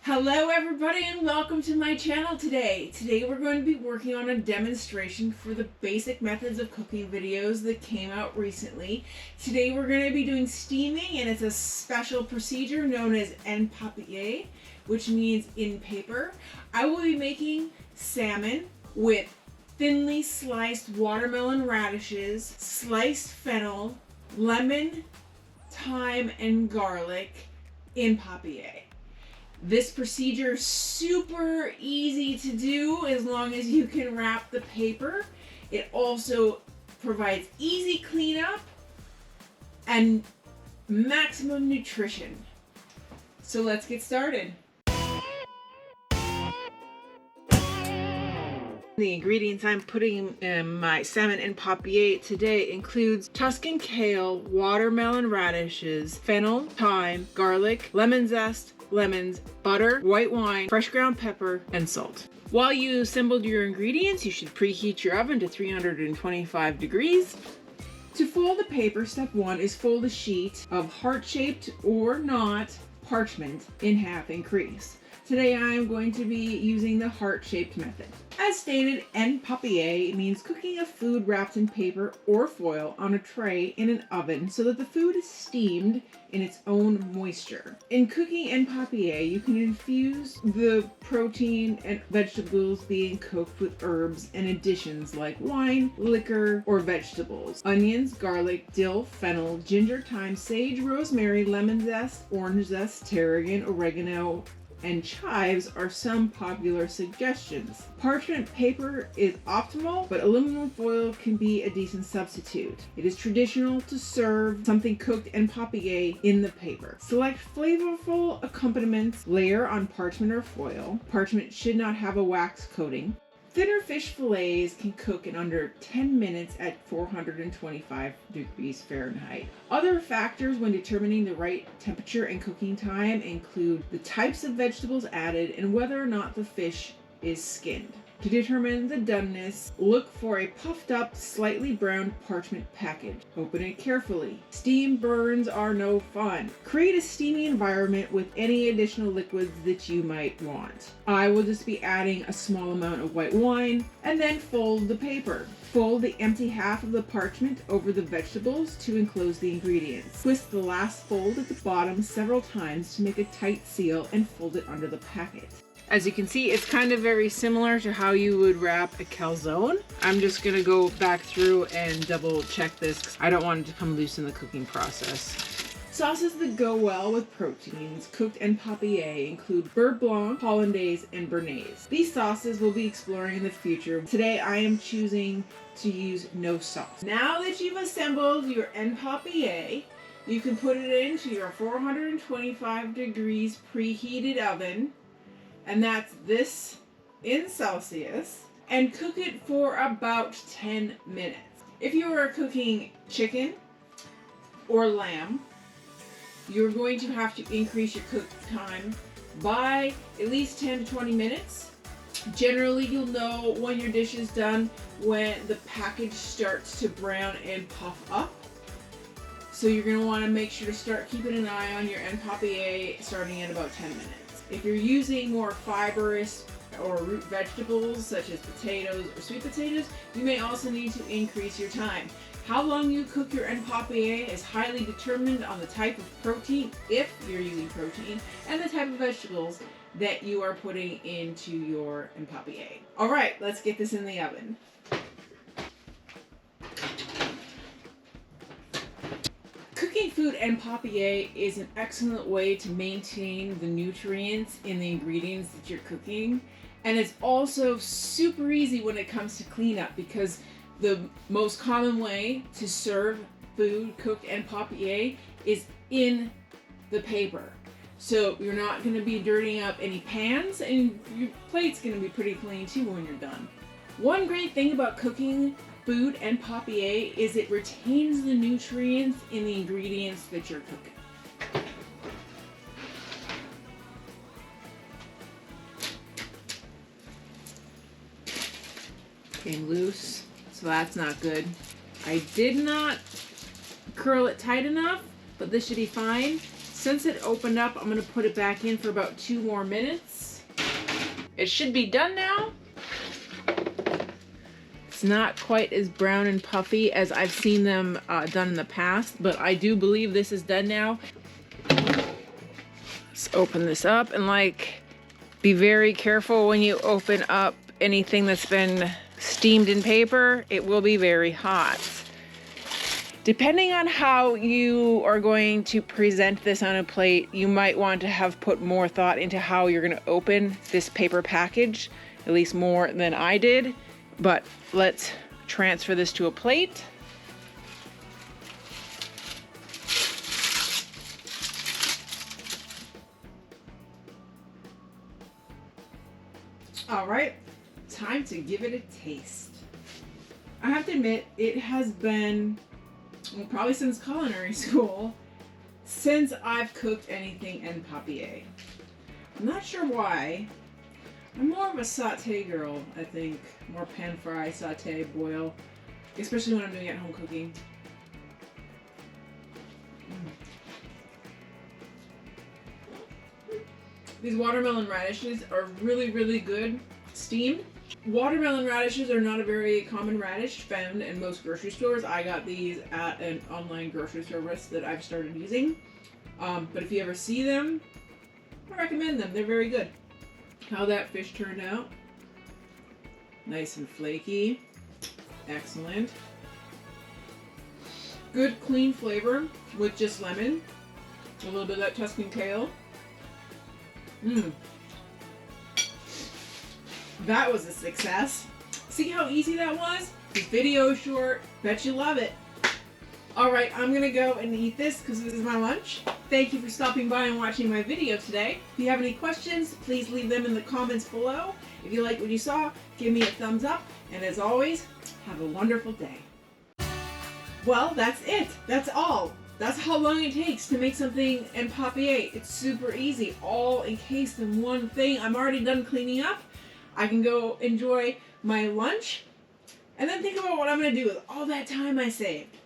Hello everybody and welcome to my channel today. Today we're going to be working on a demonstration for the basic methods of cooking videos that came out recently. Today we're going to be doing steaming, and it's a special procedure known as En Papillote, which means in paper. I will be making salmon with thinly sliced watermelon radishes, sliced fennel, lemon, thyme, and garlic en papillote. This procedure is super easy to do as long as you can wrap the paper. It also provides easy cleanup and maximum nutrition. So let's get started. The ingredients I'm putting in my salmon en papillote today includes Tuscan kale, watermelon radishes, fennel, thyme, garlic, lemon zest, lemons, butter, white wine, fresh ground pepper, and salt. While you assembled your ingredients, you should preheat your oven to 325 degrees. To fold the paper, step 1 is fold a sheet of heart-shaped or not parchment in half and crease. Today I am going to be using the heart-shaped method. As stated, en papillote means cooking a food wrapped in paper or foil on a tray in an oven so that the food is steamed in its own moisture. In cooking en papillote, you can infuse the protein and vegetables being cooked with herbs and additions like wine, liquor, or vegetables. Onions, garlic, dill, fennel, ginger, thyme, sage, rosemary, lemon zest, orange zest, tarragon, oregano, and chives are some popular suggestions. Parchment paper is optimal, but aluminum foil can be a decent substitute. It is traditional to serve something cooked en papillote in the paper. Select flavorful accompaniments, layer on parchment or foil. Parchment should not have a wax coating. Thinner fish fillets can cook in under 10 minutes at 425 degrees Fahrenheit. Other factors when determining the right temperature and cooking time include the types of vegetables added and whether or not the fish is skinned. To determine the doneness, look for a puffed up, slightly browned parchment package. Open it carefully. Steam burns are no fun. Create a steamy environment with any additional liquids that you might want. I will just be adding a small amount of white wine and then fold the paper. Fold the empty half of the parchment over the vegetables to enclose the ingredients. Twist the last fold at the bottom several times to make a tight seal and fold it under the packet. As you can see, it's kind of very similar to how you would wrap a calzone. I'm just going to go back through and double check this because I don't want it to come loose in the cooking process. Sauces that go well with proteins cooked en papillote include beurre blanc, hollandaise, and béarnaise. These sauces we'll be exploring in the future. Today I am choosing to use no sauce. Now that you've assembled your en papillote, you can put it into your 425 degrees preheated oven, and that's this in Celsius, and cook it for about 10 minutes. If you are cooking chicken or lamb, you're going to have to increase your cook time by at least 10 to 20 minutes. Generally, you'll know when your dish is done when the package starts to brown and puff up. So you're going to want to make sure to start keeping an eye on your en papillote starting at about 10 minutes. If you're using more fibrous or root vegetables such as potatoes or sweet potatoes, you may also need to increase your time. How long you cook your en papillote is highly determined on the type of protein, if you're using protein, and the type of vegetables that you are putting into your en papillote. All right, let's get this in the oven. Cooking food en papillote is an excellent way to maintain the nutrients in the ingredients that you're cooking, and it's also super easy when it comes to cleanup because the most common way to serve food cooked en papillote is in the paper. So you're not going to be dirtying up any pans, and your plate's going to be pretty clean too when you're done. One great thing about cooking food en papillote is it retains the nutrients in the ingredients that you're cooking. Came loose, so that's not good. I did not curl it tight enough, but this should be fine. Since it opened up, I'm going to put it back in for about 2 more minutes. It should be done now. It's not quite as brown and puffy as I've seen them done in the past, but I do believe this is done now. Let's open this up, and be very careful when you open up anything that's been steamed in paper. It will be very hot. Depending on how you are going to present this on a plate, you might want to have put more thought into how you're going to open this paper package, at least more than I did. But let's transfer this to a plate. All right, time to give it a taste. I have to admit, it has been, well, probably since culinary school, since I've cooked anything en papillote. I'm not sure why. I'm more of a sauté girl, I think. More pan fry, sauté, boil. Especially when I'm doing at-home cooking. These watermelon radishes are really, really good steamed. Watermelon radishes are not a very common radish found in most grocery stores. I got these at an online grocery service that I've started using. But if you ever see them, I recommend them. They're very good. How that fish turned out. Nice and flaky. Excellent. Good clean flavor with just lemon. A little bit of that Tuscan kale. That was a success. See how easy that was? The video short. Bet you love it. Alright, I'm gonna go and eat this because this is my lunch. Thank you for stopping by and watching my video today. If you have any questions, please leave them in the comments below. If you like what you saw, give me a thumbs up. And as always, have a wonderful day. Well, that's it. That's all. That's how long it takes to make something en papillote. It's super easy, all encased in one thing. I'm already done cleaning up. I can go enjoy my lunch and then think about what I'm going to do with all that time I saved.